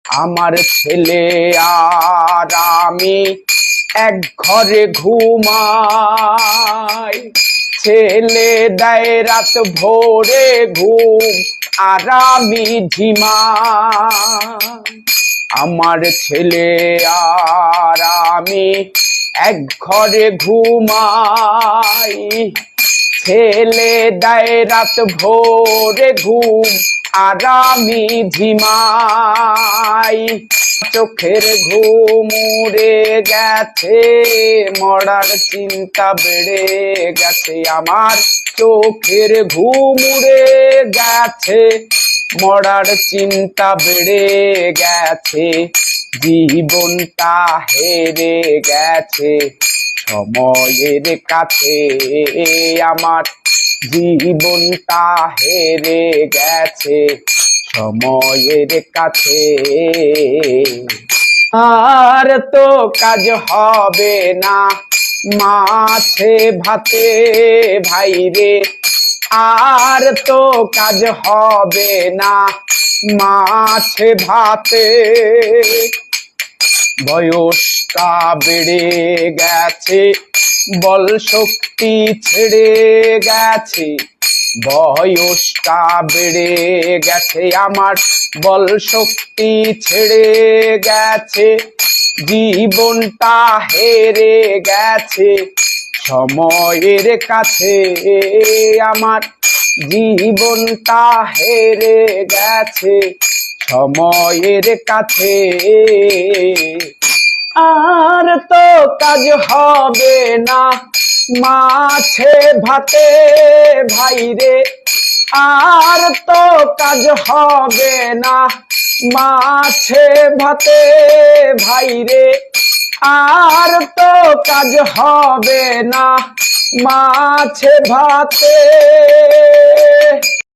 আমার ছেলে আর আমি এক ঘরে ঘুমাই, ছেলে দেয় রাত ভোরে ঘুম আর আমি ঝিমাই। আমার ছেলে আর আমি এক ঘরে ঘুমাই, ছেলে দেয় রাত ভোরে ঘুম আর আমি ঝিমাই। চোখের ঘুম উড়ে গেছে, মরার চিন্তা বেড়ে গেছে। আমার চোখের ঘুম উড়ে গেছে, মরার চিন্তা বেড়ে গেছে। জীবনটা হেরে গেছে সময়ের কাছে, আমার জীবনটা হেরে গেছে সময়ের কাছে। আর তো কাজ হবে না মাছে ভাতে ভাইরে, আর তো কাজ হবে না মাছে ভাতে। বয়সটা বেড়ে গেছে, বল শক্তি ছেড়ে গেছে। বয়সটা বেড়ে গেছে আমার, বল শক্তি ছেড়ে গেছে। জীবনটা হেরে গেছে সময়ের কাছে, আমার জীবনটা হেরে গেছে সময়ের কাছে। আর তো কাজ হবে না মাছে ভাতে ভাইরে, আর তো কাজ হবে না মাছে ভাতে ভাইরে, আর তো কাজ হবে না মাছে ভাতে।